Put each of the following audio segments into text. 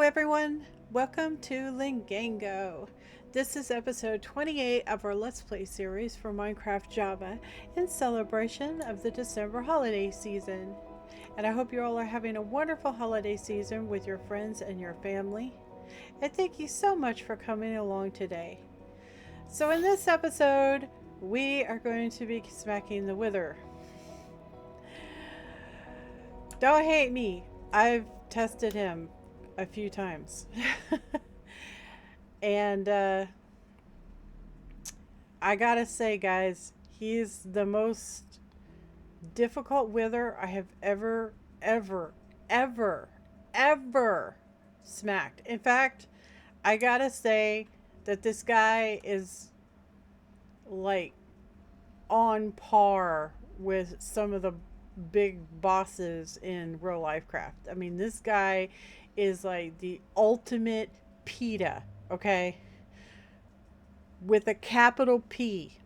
everyone, welcome to Lingango. This is episode 28 of our Let's Play series for Minecraft Java in celebration of the December holiday season. And I hope you all are having a wonderful holiday season with your friends and your family. And thank you so much for coming along today. So in this episode, we are going to be smacking the Wither. Don't hate me. I've tested him a few times. And I gotta say, guys, he's the most difficult Wither I have ever smacked. In fact, I gotta say that this guy is like on par with some of the big bosses in real life craft. I mean, this guy is like the ultimate PETA, okay? With a capital P.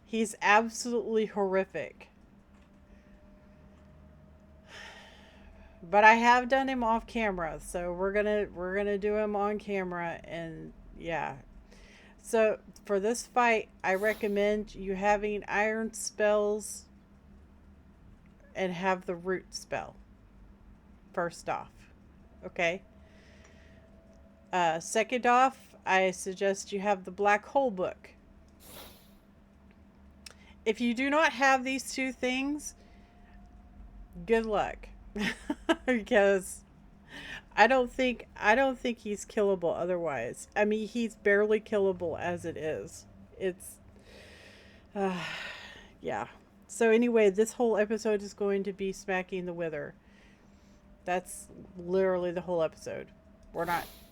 He's absolutely horrific. But I have done him off camera, so we're gonna do him on camera, and yeah. So for this fight, I recommend you having iron spells and have the root spell first off, okay? Second off, I suggest you have the black hole book. If you do not have these two things, good luck. Because I don't think he's killable otherwise. I mean, he's barely killable as it is. It's yeah. So anyway, this whole episode is going to be smacking the Wither. That's literally the whole episode.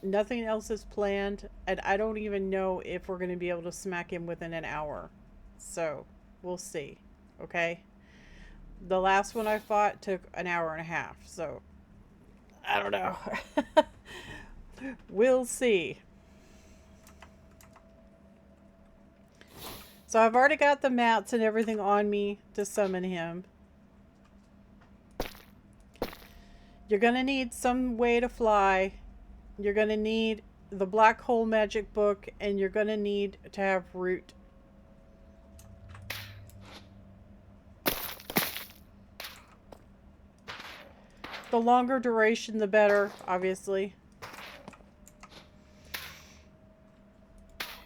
Nothing else is planned, and I don't even know if we're going to be able to smack him within an hour. So, we'll see. Okay? The last one I fought took an hour and a half, so I don't know. We'll see. So I've already got the mats and everything on me to summon him. You're going to need some way to fly. You're going to need the black hole magic book, and you're going to need to have root. The longer duration, the better, obviously.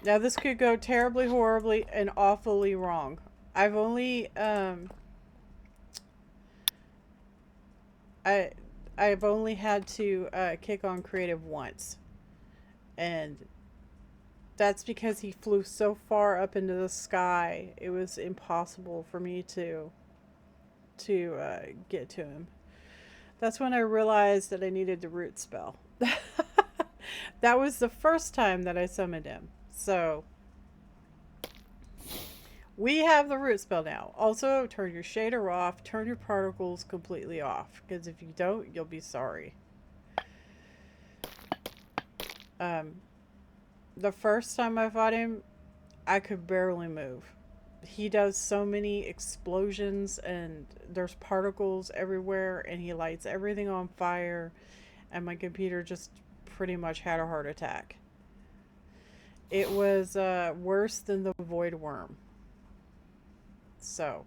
Now, this could go terribly, horribly, and awfully wrong. I've only, I've only had to kick on creative once. And that's because he flew so far up into the sky, it was impossible for me to get to him. That's when I realized that I needed the root spell. That was the first time that I summoned him. So, we have the root spell now. Also, turn your shader off. Turn your particles completely off. Because if you don't, you'll be sorry. The first time I fought him, I could barely move. He does so many explosions, and there's particles everywhere, and he lights everything on fire. And my computer just pretty much had a heart attack. It was worse than the void worm. So,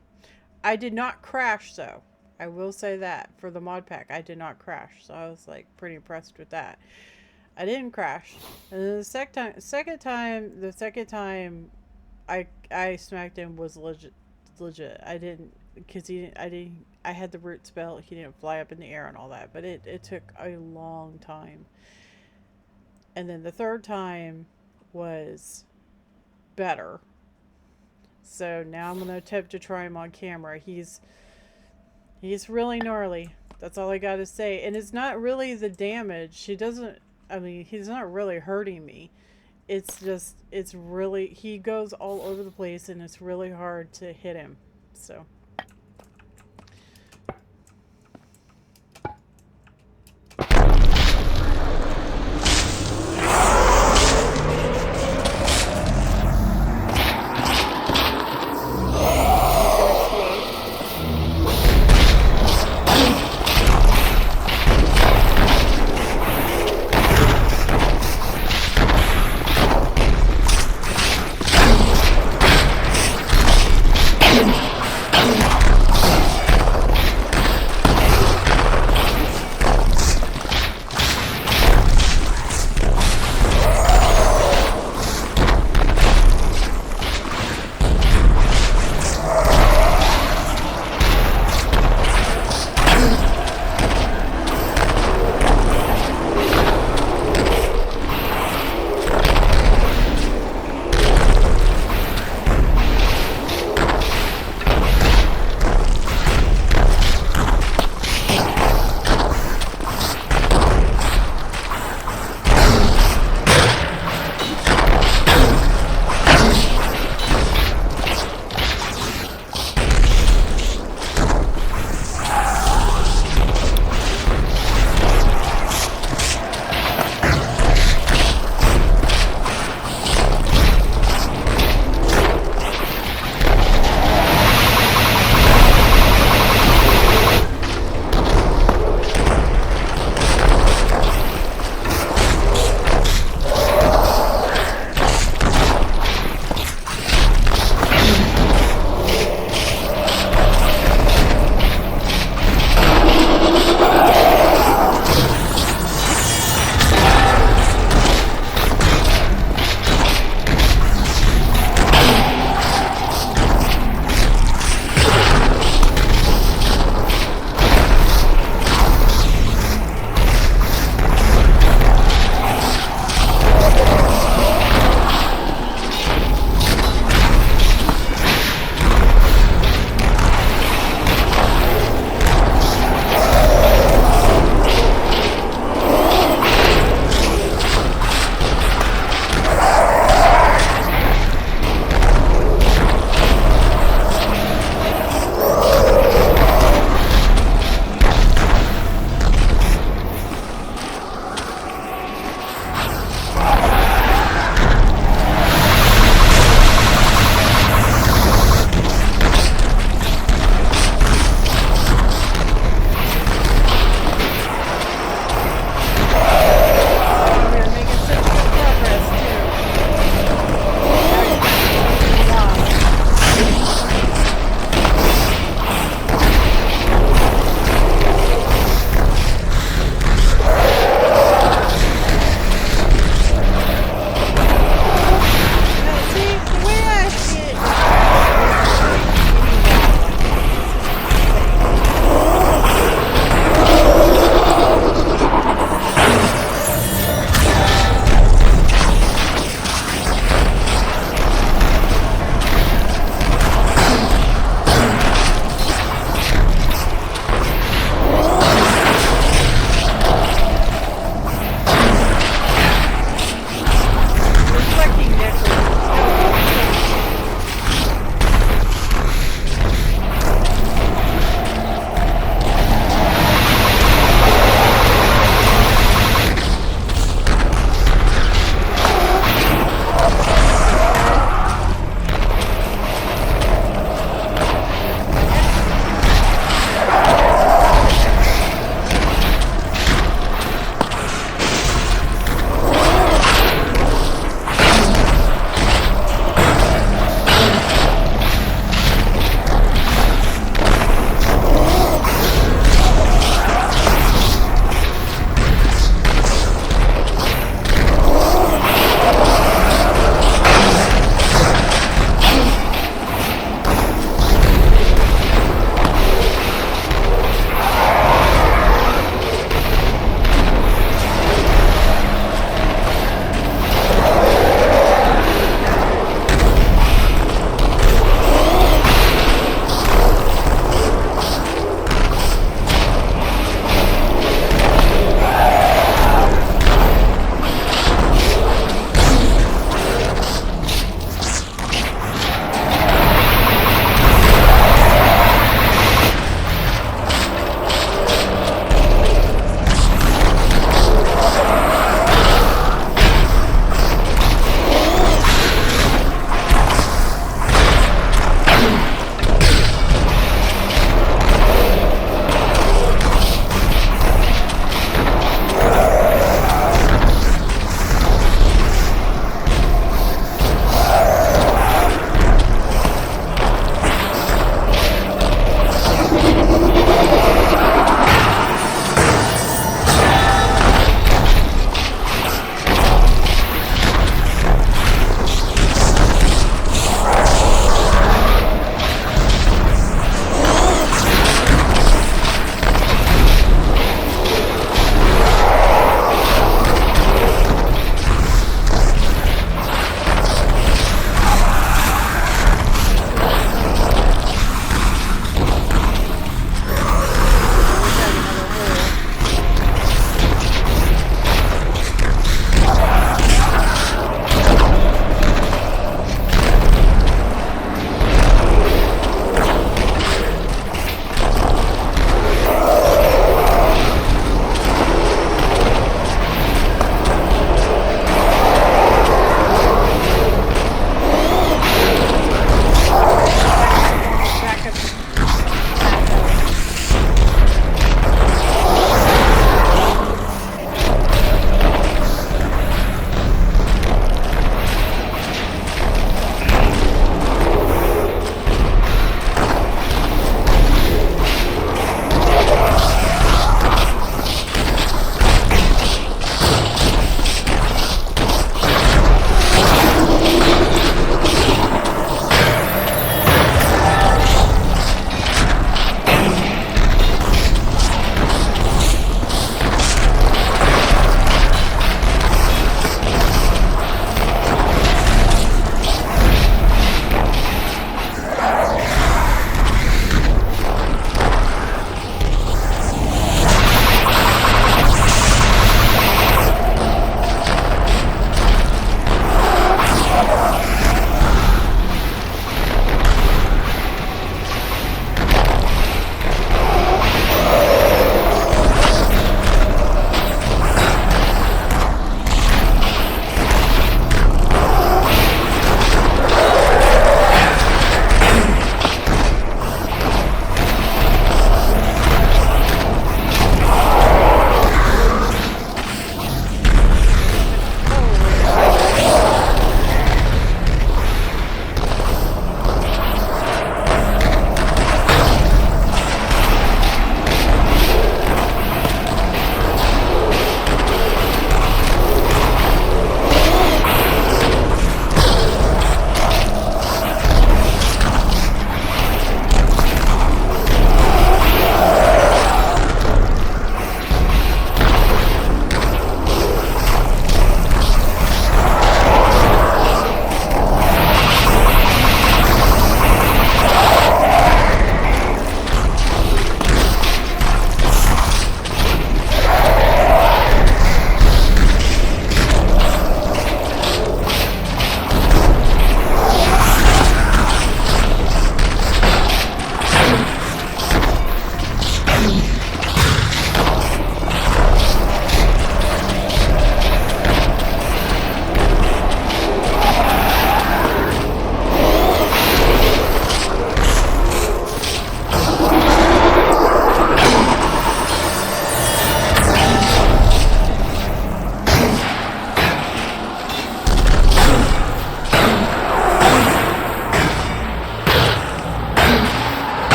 I did not crash, though. I will say that for the mod pack, I did not crash. So I was like pretty impressed with that. I didn't crash. And then the second time I smacked him was legit. I didn't, because I had the root spell. He didn't fly up in the air and all that, but it took a long time. And then the third time was better. So now I'm going to attempt to try him on camera. He's really gnarly. That's all I got to say. And it's not really the damage. He's not really hurting me. It's just, he goes all over the place, and it's really hard to hit him. So.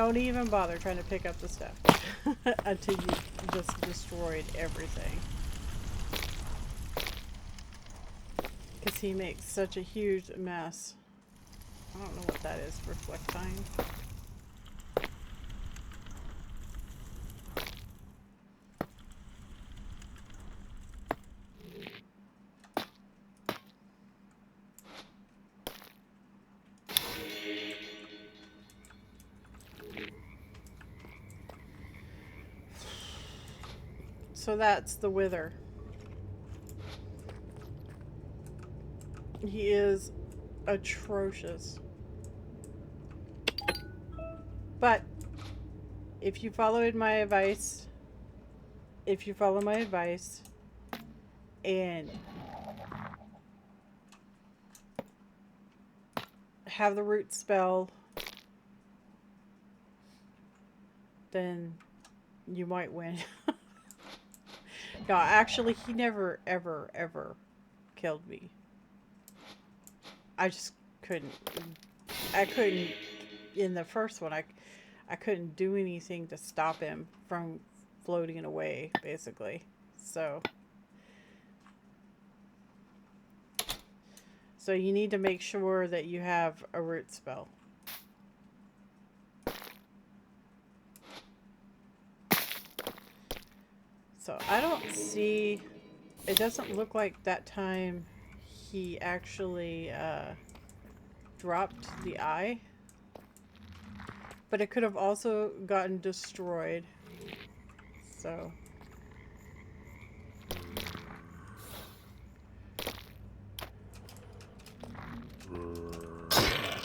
don't even bother trying to pick up the stuff until you just destroyed everything. Because he makes such a huge mess. I don't know what that is. Reflectine. So that's the Wither. He is atrocious. But if you followed my advice, and have the root spell, then you might win. No, actually, he never, ever, ever killed me. I just couldn't. I couldn't. In the first one, I couldn't do anything to stop him from floating away, basically. So you need to make sure that you have a root spell. So I don't see, it doesn't look like that time he actually dropped the eye. But it could have also gotten destroyed. So.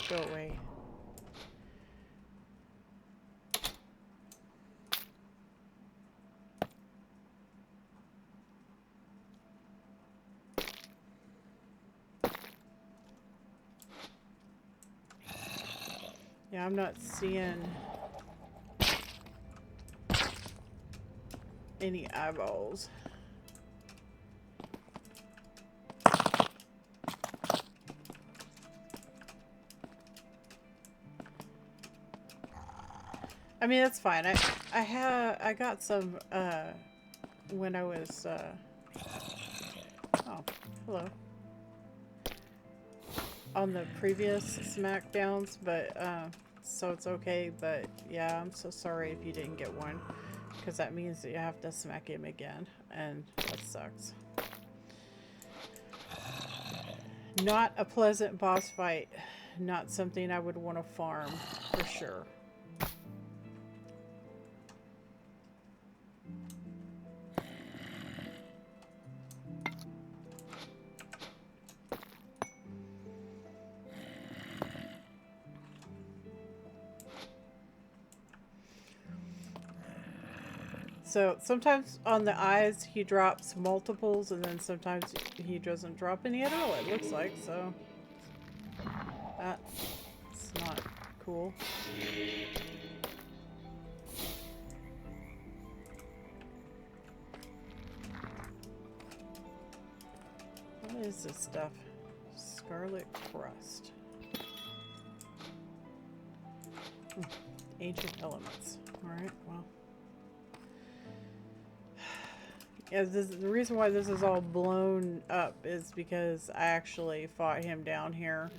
Go away. Yeah, I'm not seeing any eyeballs. I mean, that's fine. I got some when I was oh, hello. On the previous SmackDowns, but so it's okay. But yeah, I'm so sorry if you didn't get one, because that means that you have to smack him again, and that sucks. Not a pleasant boss fight. Not something I would want to farm for sure. So sometimes on the eyes he drops multiples, and then sometimes he doesn't drop any at all, it looks like, so that's not cool. What is this stuff? Scarlet crust. Ancient elements. Alright, well. Yeah, the reason why this is all blown up is because I actually fought him down here.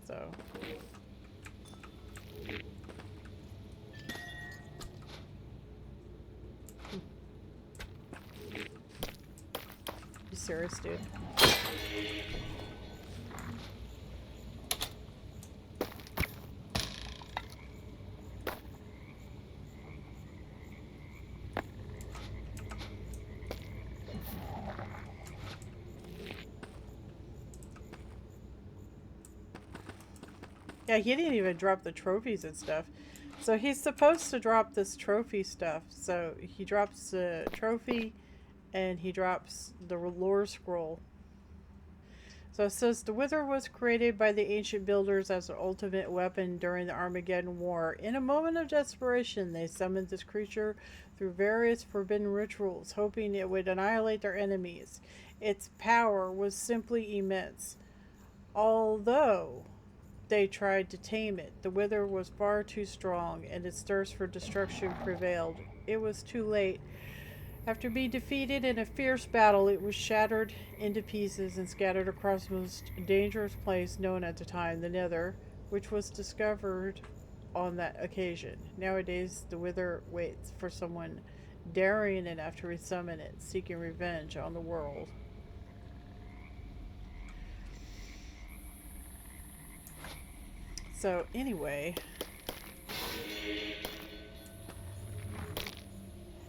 So. You serious, dude? Yeah, he didn't even drop the trophies and stuff. So he's supposed to drop this trophy stuff. So he drops the trophy and he drops the lore scroll. So it says the Wither was created by the ancient builders as an ultimate weapon during the Armageddon War. In a moment of desperation, they summoned this creature through various forbidden rituals, hoping it would annihilate their enemies. Its power was simply immense. Although they tried to tame it. The wither was far too strong, and its thirst for destruction prevailed. It was too late. After being defeated in a fierce battle, it was shattered into pieces and scattered across the most dangerous place known at the time, the Nether, which was discovered on that occasion. Nowadays, the Wither waits for someone daring enough to resummon it, seeking revenge on the world. So, anyway,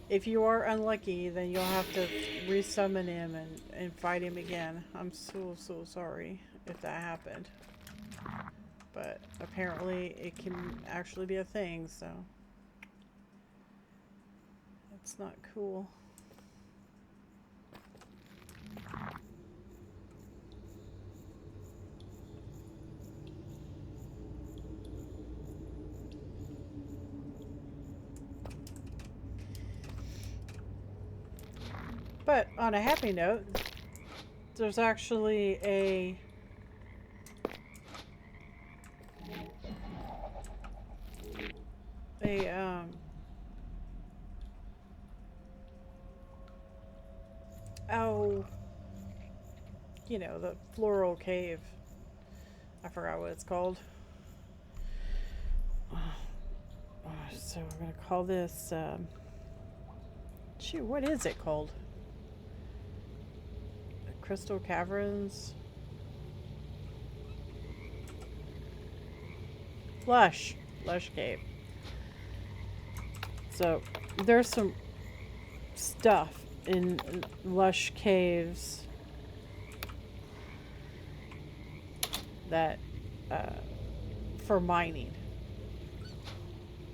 if you are unlucky, then you'll have to resummon him and fight him again. I'm so sorry if that happened. But apparently it can actually be a thing, so that's not cool. But on a happy note, there's actually a oh, you know, the floral cave. I forgot what it's called. So we're gonna call this shoot, what is it called? Crystal Caverns? Lush Cave. So there's some stuff in Lush Caves that for mining,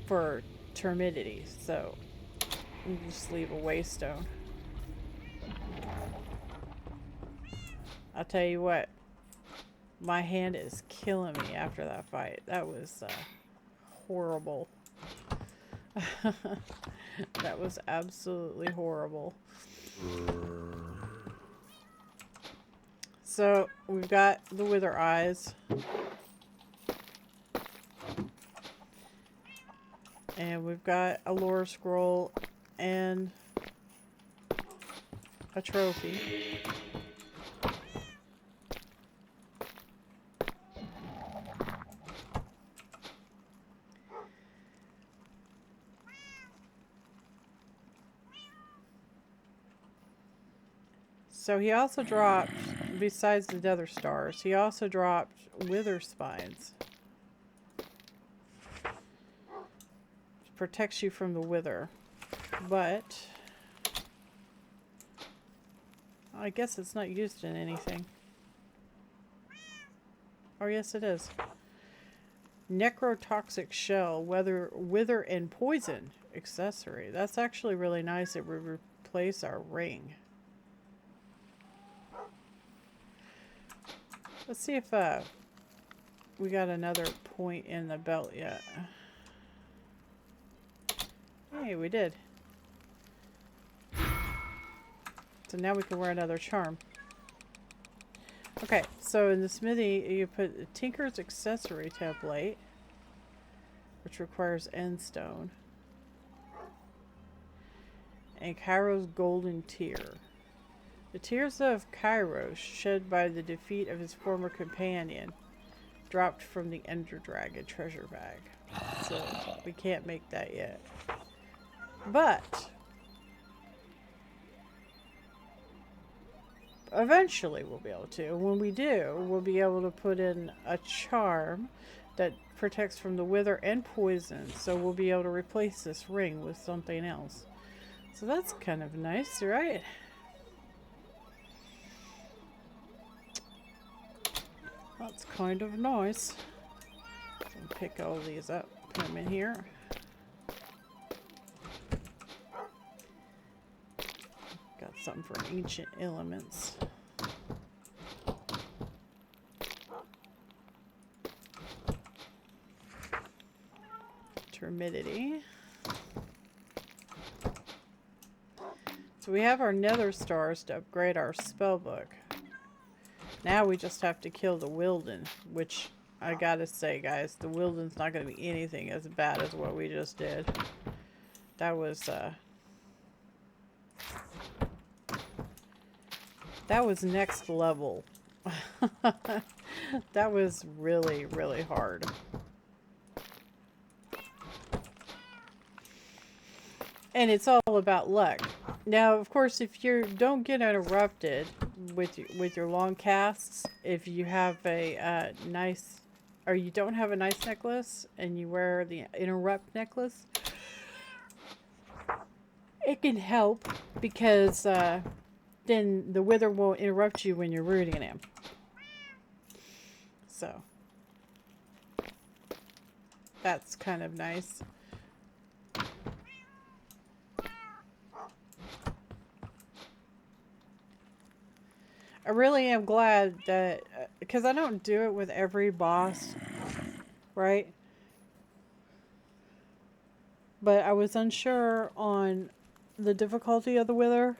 for termidity. So you just leave a waystone. I'll tell you what, my hand is killing me after that fight. That was horrible. That was absolutely horrible. So we've got the wither eyes. And we've got a lore scroll and a trophy. So he also dropped, besides the Nether stars, he also dropped wither spines. Protects you from the wither. But I guess it's not used in anything. Oh yes it is. Necrotoxic shell, wither and poison accessory. That's actually really nice. It would replace our ring. Let's see if we got another point in the belt yet. Hey, we did. So now we can wear another charm. Okay, so in the smithy, you put a Tinker's accessory template, which requires endstone, and Cairo's golden tear. The tears of Kairos, shed by the defeat of his former companion, dropped from the Ender Dragon treasure bag. So we can't make that yet. But eventually we'll be able to. When we do, we'll be able to put in a charm that protects from the wither and poison. So we'll be able to replace this ring with something else. So that's kind of nice, right? That's kind of nice. Pick all these up, put them in here. Got something for ancient elements. Termidity. So we have our nether stars to upgrade our spellbook. Now we just have to kill the Wilden, which I gotta say, guys, the Wilden's not gonna be anything as bad as what we just did. That was next level. That was really, really hard. And it's all about luck. Now, of course, if you don't get interrupted with your long casts, if you have a nice, or you don't have a nice necklace and you wear the interrupt necklace, it can help because then the wither won't interrupt you when you're rooting him. So that's kind of nice. I really am glad that, because I don't do it with every boss, right? But I was unsure on the difficulty of the wither.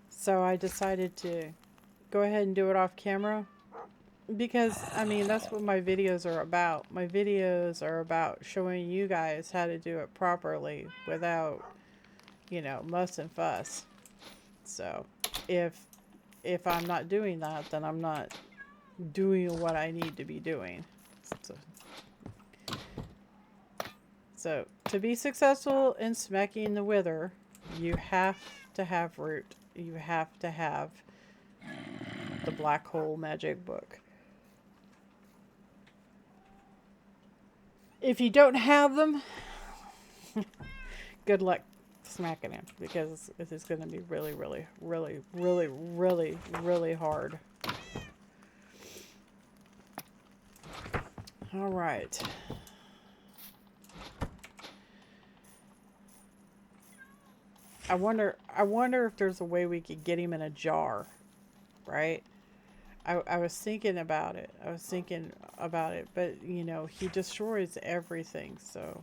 So I decided to go ahead and do it off camera. Because, I mean, that's what my videos are about. My videos are about showing you guys how to do it properly without, you know, muss and fuss. So, if I'm not doing that, then I'm not doing what I need to be doing. So to be successful in smacking the wither, you have to have root. You have to have the black hole magic book. If you don't have them, good luck smacking him, because this is going to be really, really, really, really, really, really hard. All right. I wonder if there's a way we could get him in a jar, right? I was thinking about it. But, you know, he destroys everything, so.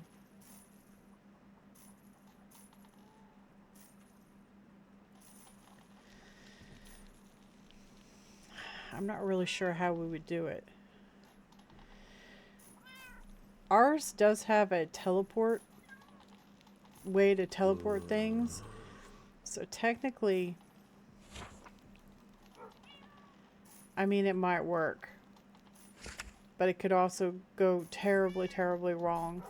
I'm not really sure how we would do it. Ours does have a teleport way to teleport things. So technically, I mean, it might work. But it could also go terribly, terribly wrong.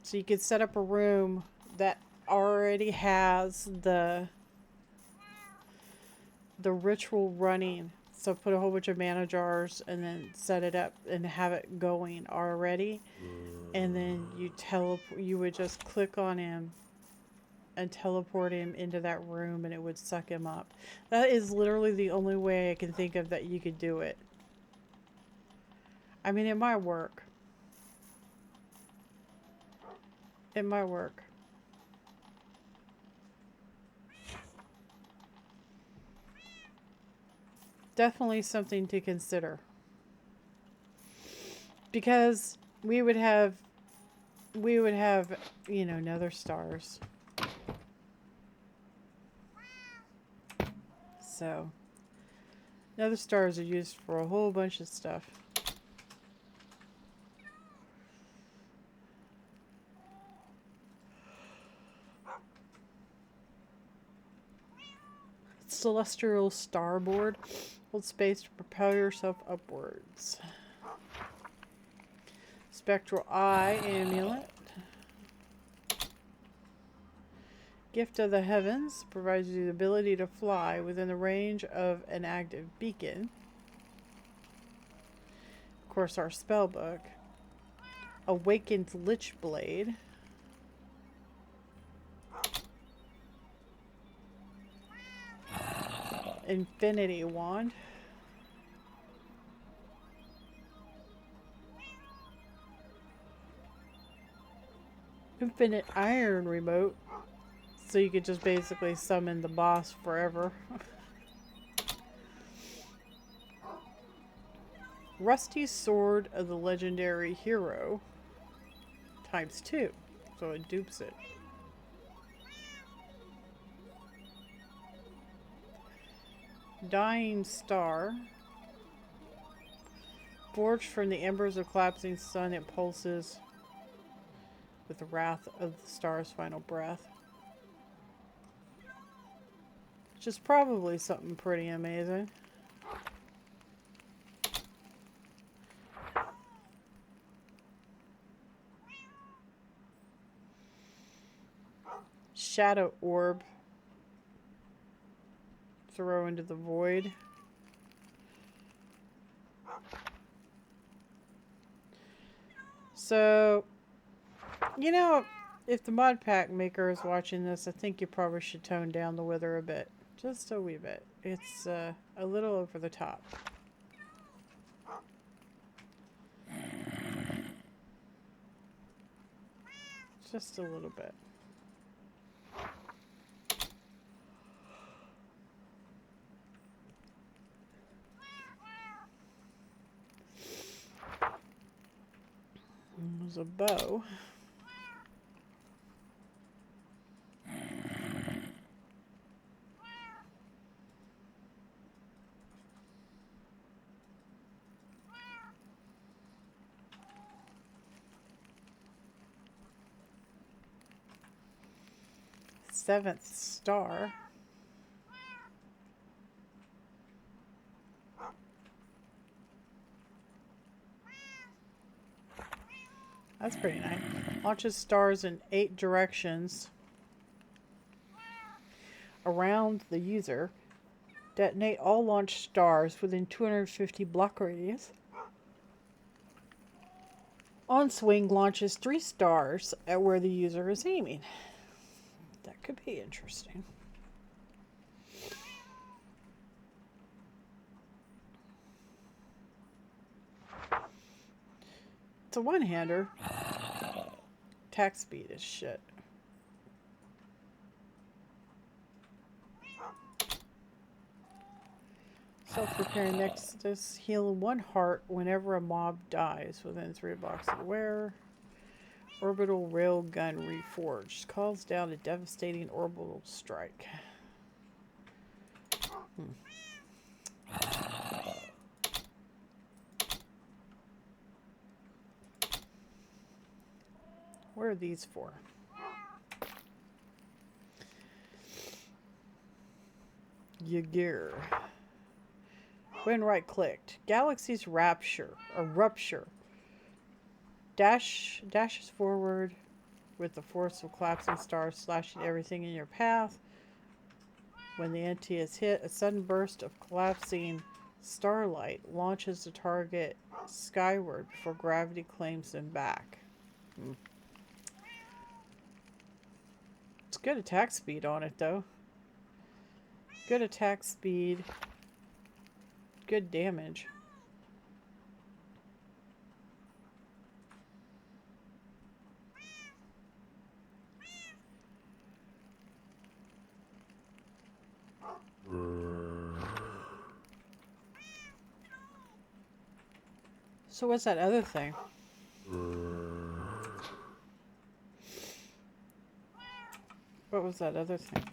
So you could set up a room that already has the ritual running. So put a whole bunch of mana jars and then set it up and have it going already. And then you would just click on him and teleport him into that room and it would suck him up. That is literally the only way I can think of that you could do it. I mean, it might work. It might work. Definitely something to consider. Because we would have, you know, nether stars. So, nether stars are used for a whole bunch of stuff. Celestial starboard. Hold space to propel yourself upwards. Spectral eye amulet. Gift of the heavens provides you the lich to fly within the range of an active beacon. Of course, our spell book. Awakened lich blade. Infinity wand. Infinite iron remote. So you could just basically summon the boss forever. Rusty sword of the legendary hero. ×2. So it dupes it. Dying star. Forged from the embers of collapsing sun, it pulses with the wrath of the star's final breath. Which is probably something pretty amazing. Shadow orb. Throw into the void. So, you know, if the mod pack maker is watching this, I think you probably should tone down the wither a bit. Just a wee bit. It's a little over the top. Just a little bit. There's a bow. Seventh star. That's pretty nice. Launches stars in 8 directions around the user. Detonate all launch stars within 250 block radius. On swing launches 3 stars at where the user is aiming. That could be interesting. It's a one-hander. Attack speed is shit. Self-repairing Nexus. Heal 1 heart whenever a mob dies within 3 blocks of the wearer. Orbital railgun reforged. Calls down a devastating orbital strike. What are these for? Yagear. When right clicked. Galaxy's Rapture or Rupture. Dashes forward with the force of collapsing stars slashing everything in your path. When the entity is hit, a sudden burst of collapsing starlight launches the target skyward before gravity claims them back. It's good attack speed on it though. Good attack speed. Good damage. So what's that other thing? What was that other thing?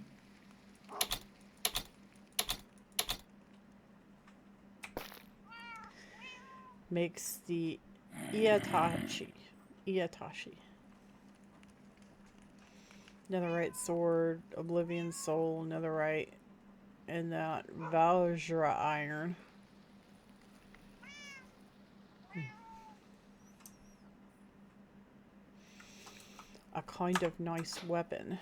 Makes the Iatashi. Netherite sword, Oblivion soul, Netherite, and that Valgera iron. A kind of nice weapon.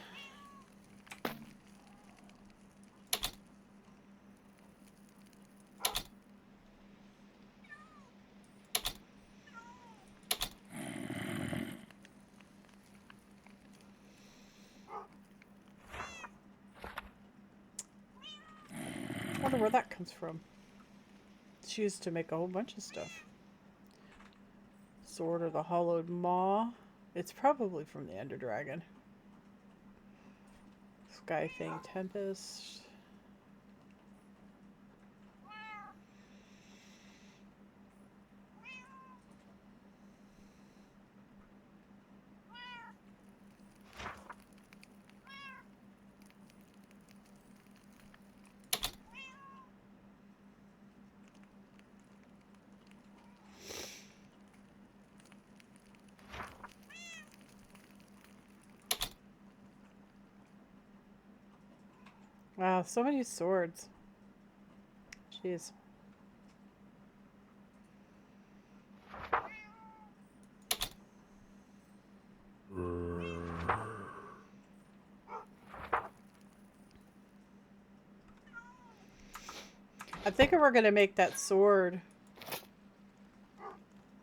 I wonder where that comes from. It's used to make a whole bunch of stuff. Sword of the Hollowed Maw. It's probably from the Ender Dragon. Skyfang Tempest. Wow, so many swords. Jeez. I'm thinking we're gonna make that sword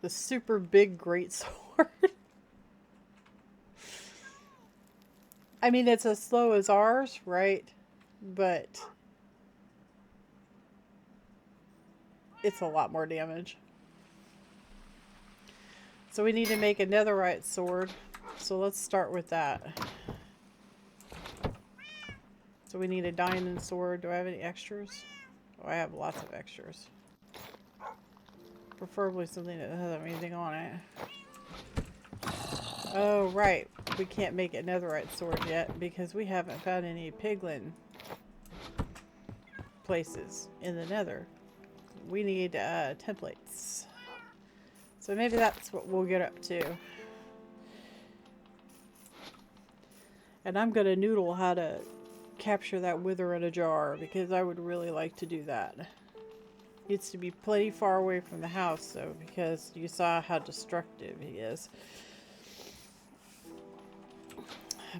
the super big great sword. I mean, it's as slow as ours, right? But it's a lot more damage. So we need to make a netherite sword. So let's start with that. So we need a diamond sword. Do I have any extras? Oh, I have lots of extras. Preferably something that doesn't have anything on it. Oh, right. We can't make a netherite sword yet because we haven't found any piglin places in the nether. We need templates. So maybe that's what we'll get up to. And I'm going to noodle how to capture that wither in a jar because I would really like to do that. Needs to be plenty far away from the house though, because you saw how destructive he is.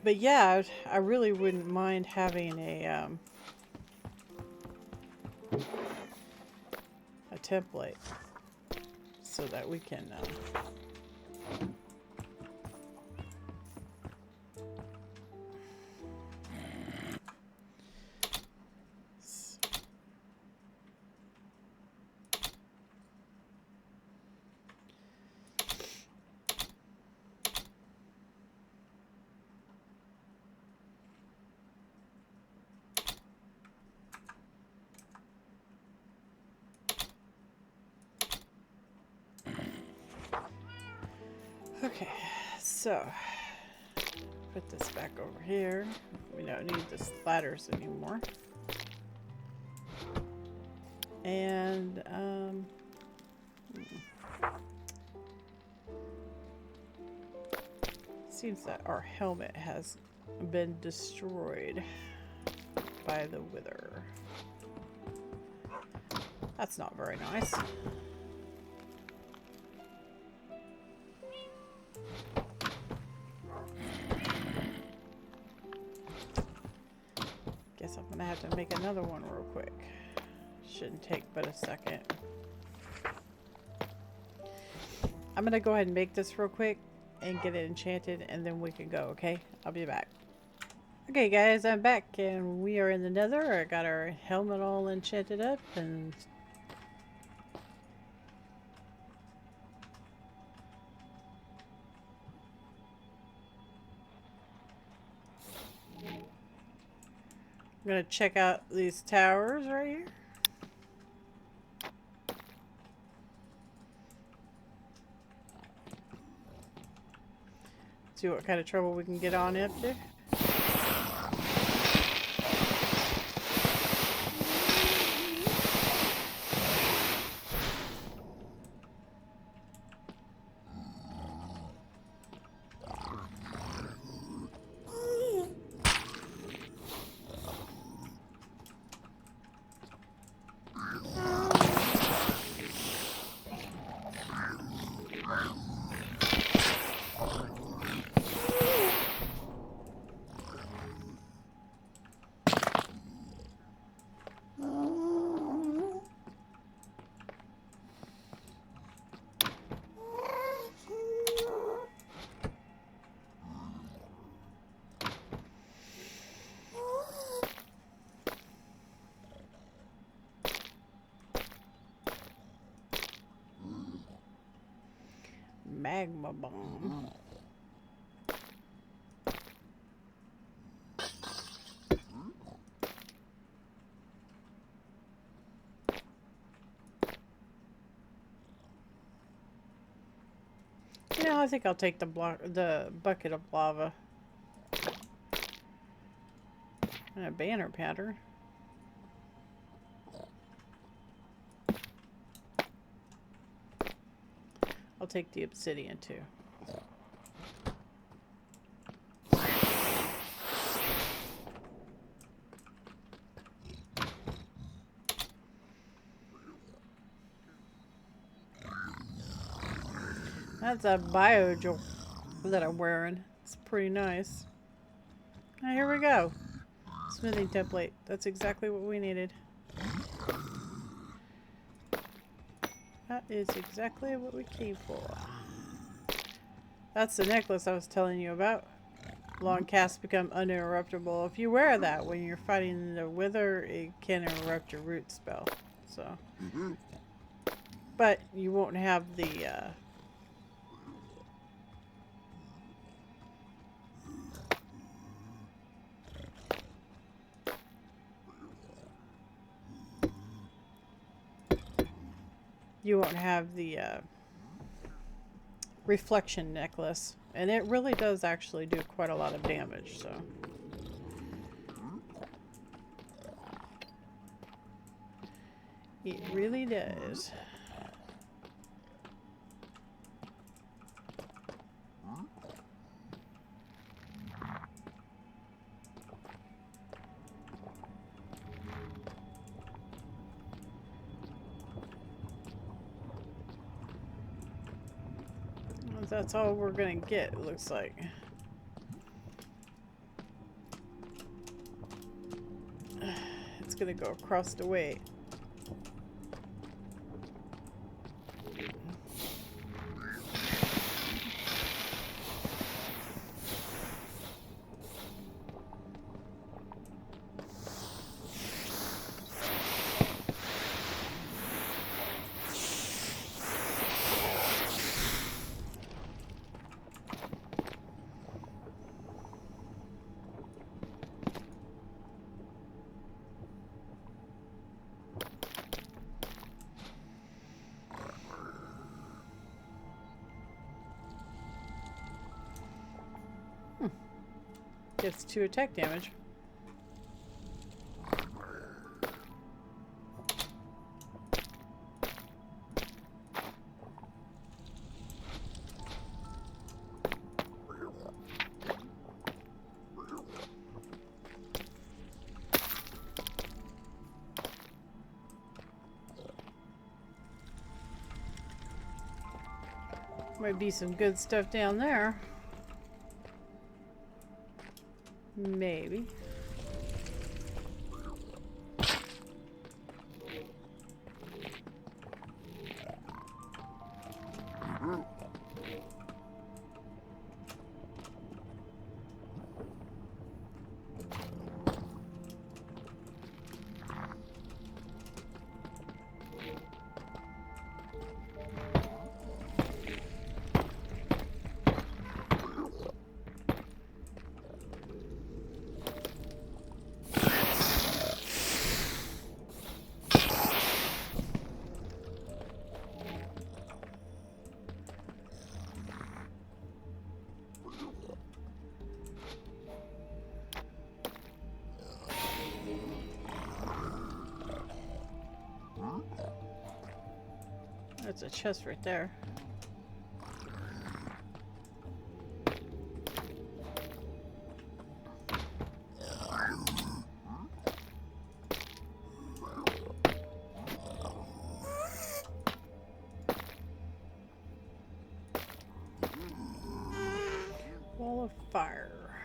But yeah, I really wouldn't mind having a template so that we can okay, so put this back over here. We don't need the ladders anymore. And seems that our helmet has been destroyed by the wither. That's not very nice. Guess I'm gonna have to make another one real quick. Shouldn't take but a second. I'm gonna go ahead and make this real quick and get it enchanted and then we can go, okay? I'll be back. Okay guys, I'm back and we are in the nether. I got our helmet all enchanted up and I'm gonna check out these towers right here. See what kind of trouble we can get on up there. Magma bomb. You know, I think I'll take the bucket of lava. And a banner pattern. I'll take the obsidian too. That's a bio jewel that I'm wearing. It's pretty nice. Oh, here we go. Smithing template. That's exactly what we needed. That is exactly what we came for. That's the necklace I was telling you about. Long casts become uninterruptible. If you wear that when you're fighting the wither, it can interrupt your root spell. So, but you won't have the reflection necklace, and it really does actually do quite a lot of damage. So. It really does. That's all we're gonna get, it looks like. It's gonna go across the way. Gets 2 attack damage. Might be some good stuff down there. Maybe. That's a chest right there. Wall of fire.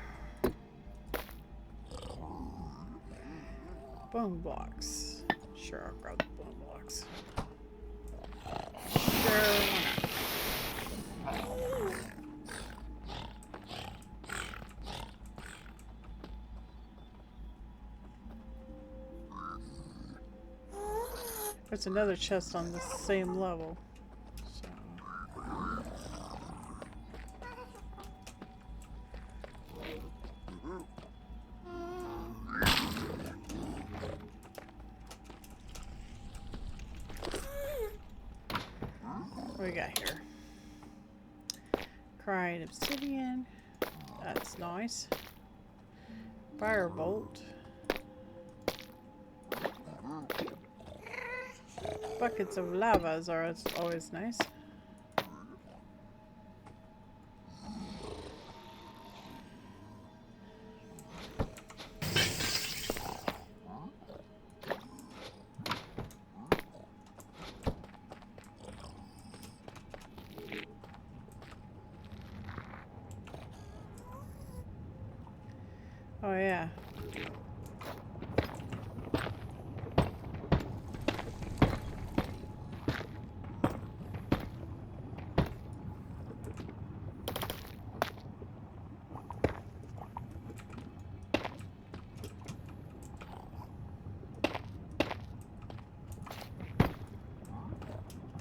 Bone blocks. Sure, I'll grab the bone blocks. Sure, why not? There's another chest on the same level. So. What we got here? Crying obsidian. That's nice. Firebolt. Buckets of lavas are always nice. Oh yeah.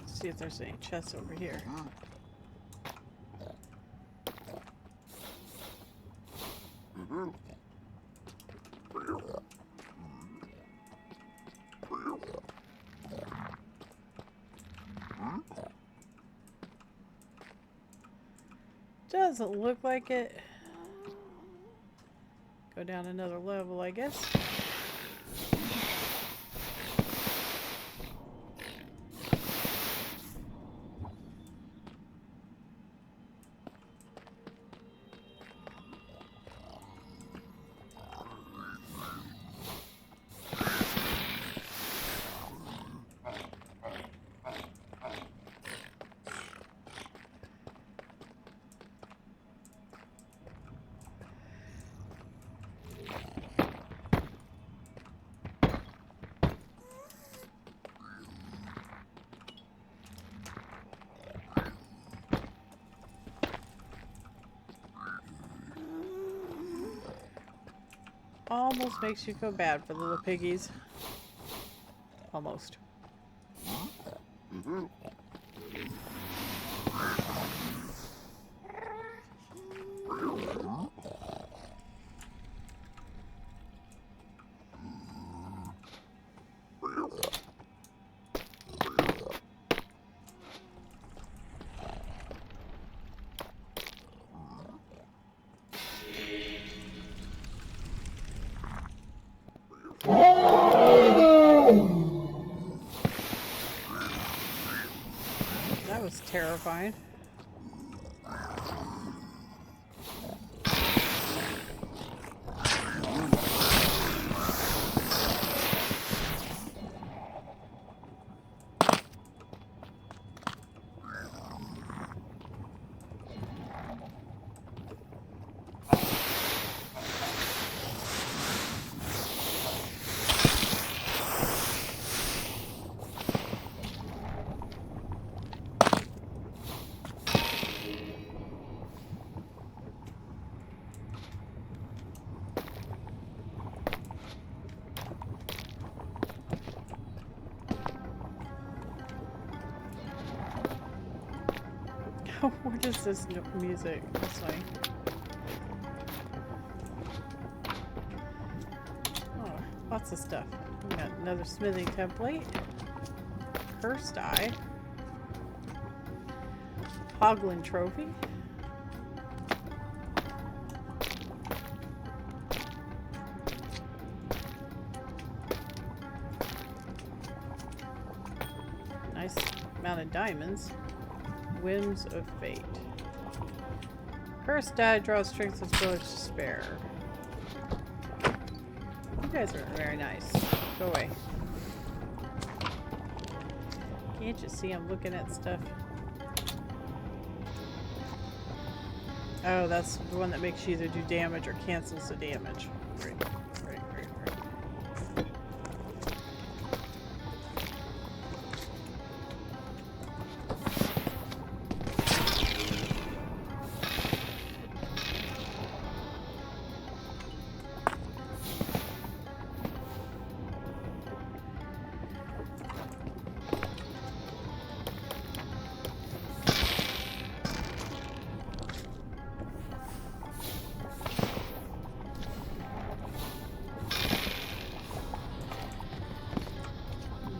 See if there's any chests over here. Doesn't look like it. Go down another level, I guess. Almost makes you feel bad for the little piggies. Almost. That was terrifying. What is this music? That's funny. Oh, lots of stuff. We got another smithing template. Cursed eye. Hoglin trophy. Nice amount of diamonds. Whims of Fate. Cursed die draws strength as well as despair. You guys are very nice. Go away. Can't you see I'm looking at stuff? Oh, that's the one that makes you either do damage or cancels the damage. Great.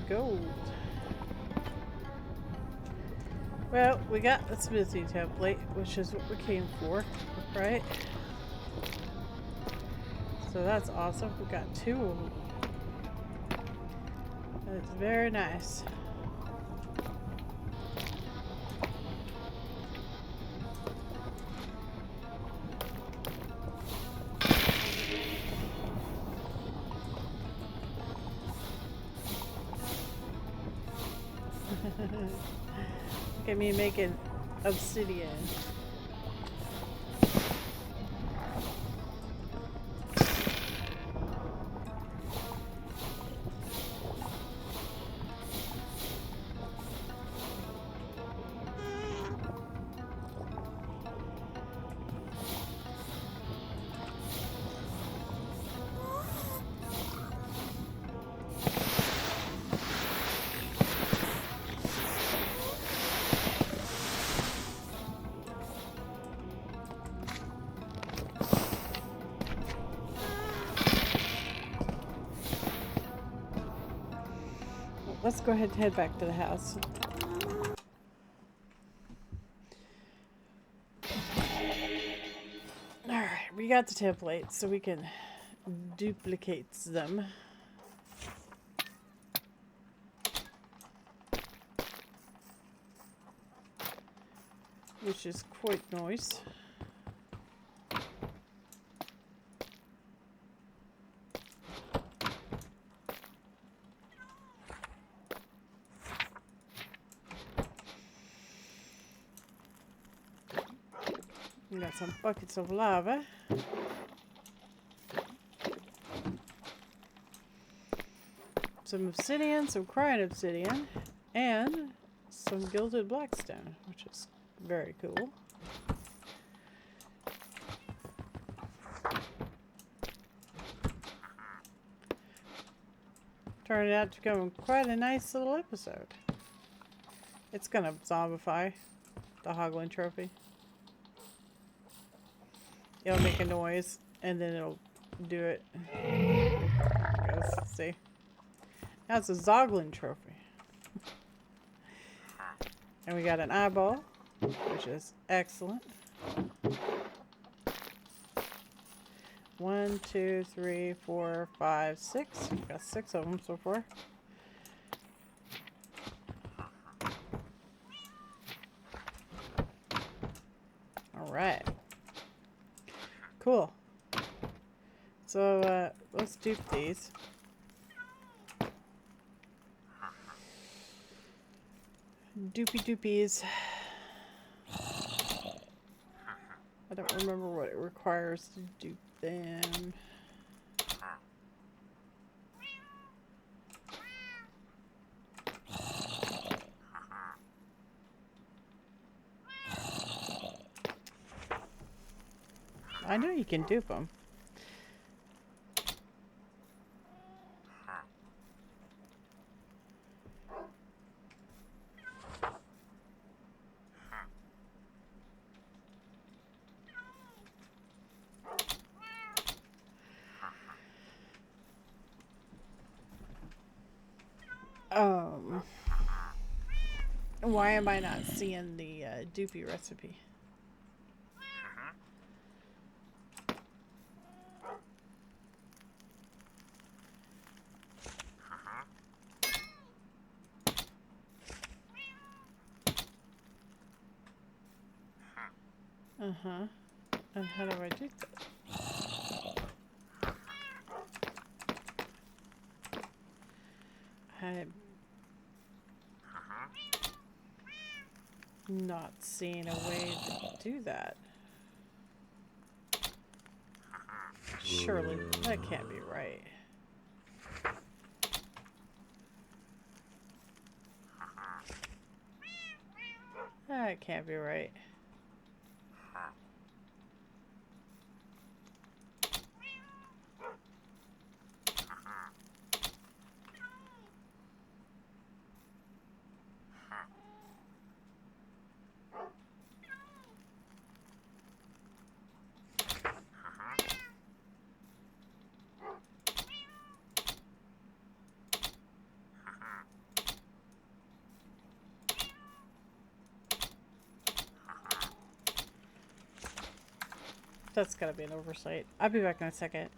Gold. Well, we got the smithing template, which is what we came for, right? So that's awesome. We got 2 of them. That's very nice. Look at me making obsidian. let's go ahead and head back to the house. Alright, we got the templates, so we can duplicate them. Which is quite nice. We got some buckets of lava. Some obsidian, some crying obsidian, and some gilded blackstone, which is very cool. Turned out to become quite a nice little episode. It's gonna zombify the Hoglin trophy. It'll make a noise, and then it'll do it. Let's see. Now it's a Zoglin trophy. And we got an eyeball, which is excellent. 1, 2, 3, 4, 5, 6. We've got 6 of them so far. Alright. Cool. So, let's dupe these. Doopy doopies. I don't remember what it requires to dupe them. I know you can dupe them. Why am I not seeing the doopy recipe? Uh-huh. And how do I do that? I'm not seeing a way to do that. Surely that can't be right. That can't be right. That's gotta be an oversight. I'll be back in a second.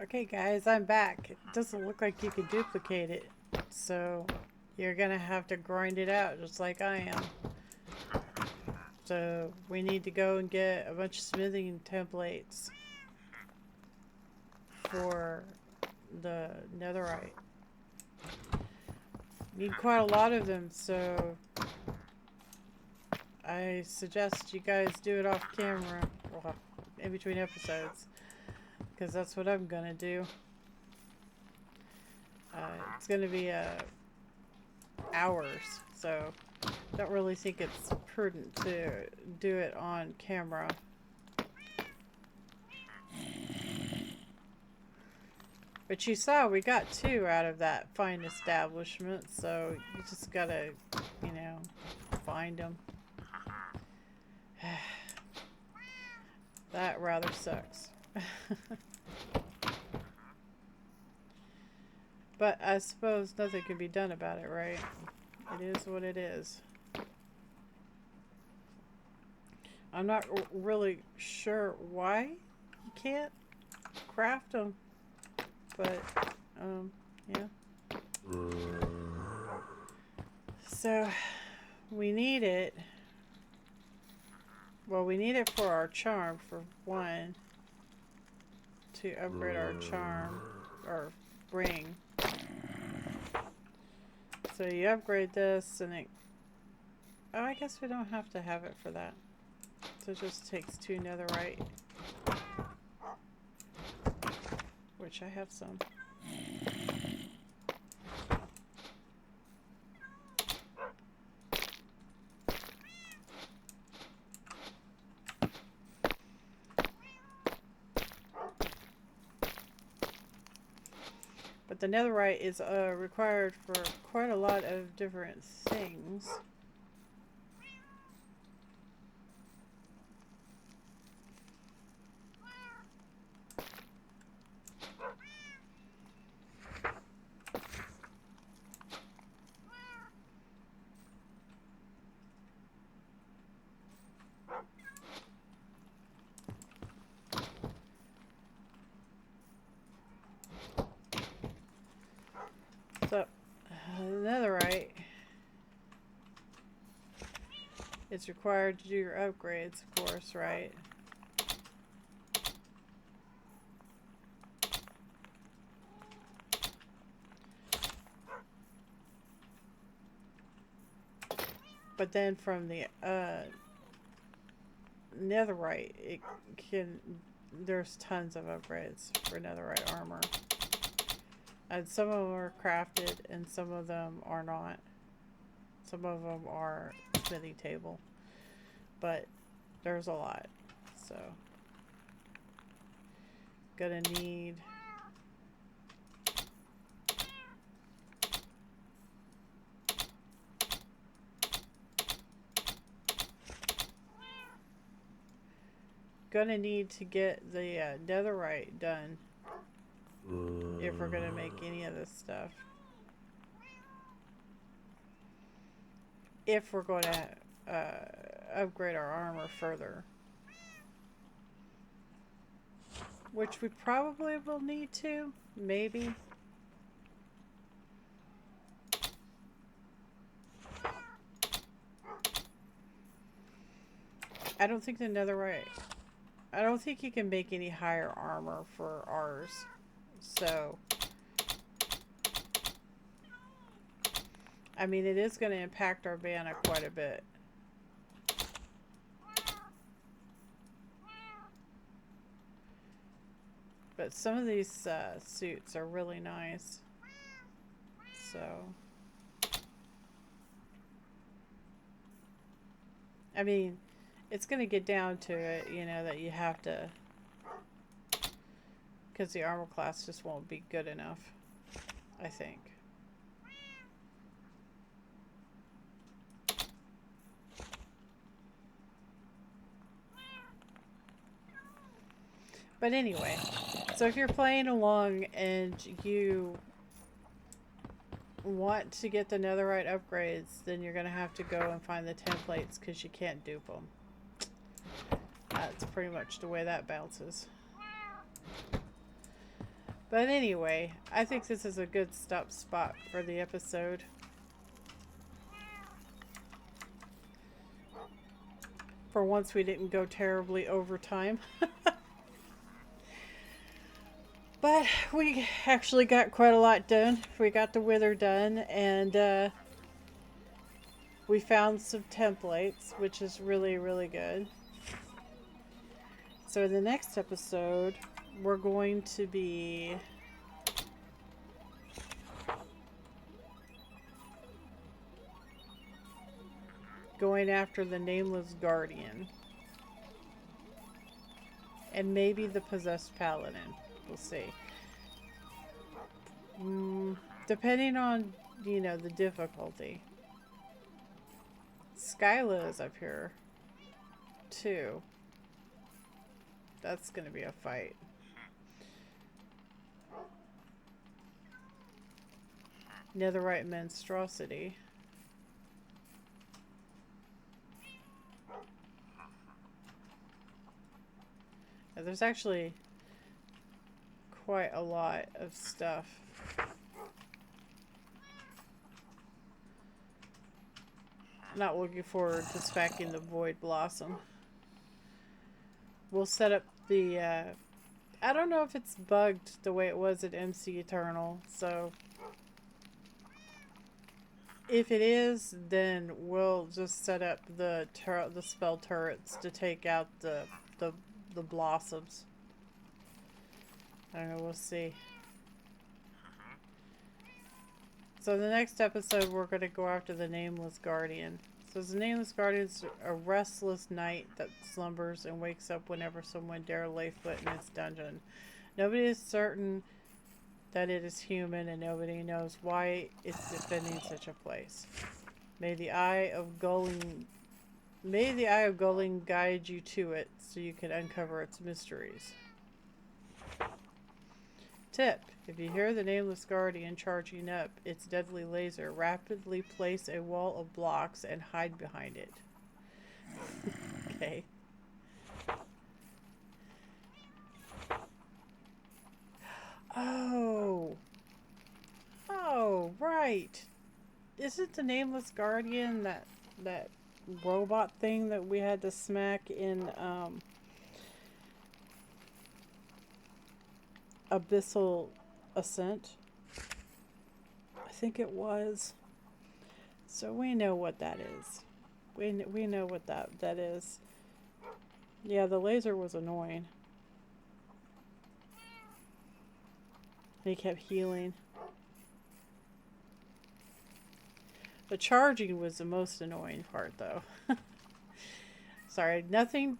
Okay guys, I'm back. It doesn't look like you can duplicate it, so you're gonna have to grind it out just like I am. So we need to go and get a bunch of smithing templates for the netherite. Need quite a lot of them, so I suggest you guys do it off camera, well, in between episodes, because that's what I'm gonna do. It's gonna be hours, so don't really think it's prudent to do it on camera. But you saw we got 2 out of that fine establishment, so you just gotta, you know, find them. That rather sucks. But I suppose nothing can be done about it, right? It is what it is. I'm not really sure why you can't craft them, but yeah. So we need it. Well, we need it for our charm, for one, to upgrade our charm or ring. So you upgrade this and it... Oh, I guess we don't have to have it for that. So it just takes 2 netherite. Which I have some. But the netherite is required for quite a lot of different things. So, netherite is required to do your upgrades, of course, right? But then from the netherite, it can... There's tons of upgrades for netherite armor. And some of them are crafted and some of them are not. Some of them are smithy table. But there's a lot. So gonna need to get the netherite done if we're gonna make any of this stuff. If we're going to upgrade our armor further. Which we probably will need to. Maybe. I don't think the netherite... I don't think you can make any higher armor for ours. So... I mean, it is going to impact our mana quite a bit. But some of these suits are really nice. So... I mean, it's going to get down to it, you know, that you have to... Because the armor class just won't be good enough, I think. But anyway, so if you're playing along and you want to get the netherite upgrades, then you're going to have to go and find the templates because you can't dupe them. That's pretty much the way that bounces. But anyway, I think this is a good stop spot for the episode. For once we didn't go terribly over time. But we actually got quite a lot done. We got the wither done, and we found some templates, which is really, really good. So in the next episode, we're going to be going after the Nameless Guardian. And maybe the Possessed Paladin. We'll see. Depending on, you know, the difficulty. Skyla is up here, too. That's going to be a fight. netherite monstrosity. There's actually quite a lot of stuff. Not looking forward to smacking the void blossom. We'll set up the I don't know if it's bugged the way it was at MC Eternal, so if it is, then we'll just set up the spell turrets to take out the blossoms. I don't know, we'll see. So the next episode, we're going to go after the Nameless Guardian. So the Nameless Guardian is a restless knight that slumbers and wakes up whenever someone dare lay foot in its dungeon. Nobody is certain that it is human, and nobody knows why it's defending such a place. May the eye of Gulling guide you to it, so you can uncover its mysteries. Tip: if you hear the Nameless Guardian charging up its deadly laser, rapidly place a wall of blocks and hide behind it. Okay. Oh, right. Isn't the Nameless Guardian that robot thing that we had to smack in Abyssal Ascent? I think it was. So we know what that is. We know what that is. Yeah, the laser was annoying. He kept healing. The charging was the most annoying part, though. Sorry, nothing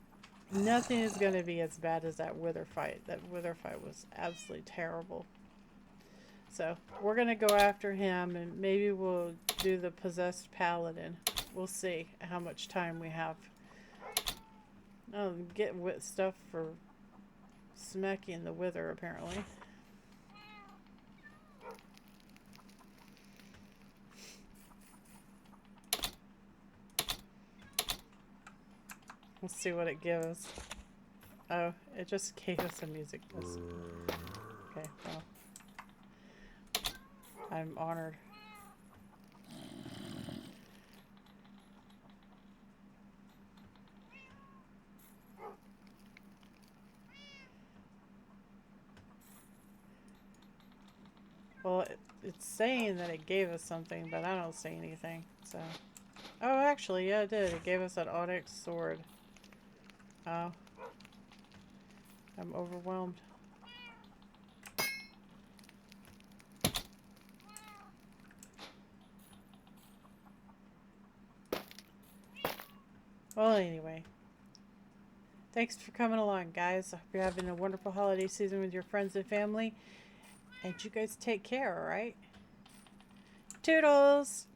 is going to be as bad as that wither fight. That wither fight was absolutely terrible. So, we're going to go after him, and maybe we'll do the possessed paladin. We'll see how much time we have. Oh, get stuff for smacking the wither, apparently. Let's see what it gives. Oh, it just gave us a music list. Okay, well. I'm honored. Well, it's saying that it gave us something, but I don't see anything, so. Oh, actually, yeah, it did. It gave us an onyx sword. Oh. I'm overwhelmed. Well, anyway. Thanks for coming along, guys. I hope you're having a wonderful holiday season with your friends and family. And you guys take care, alright? Toodles!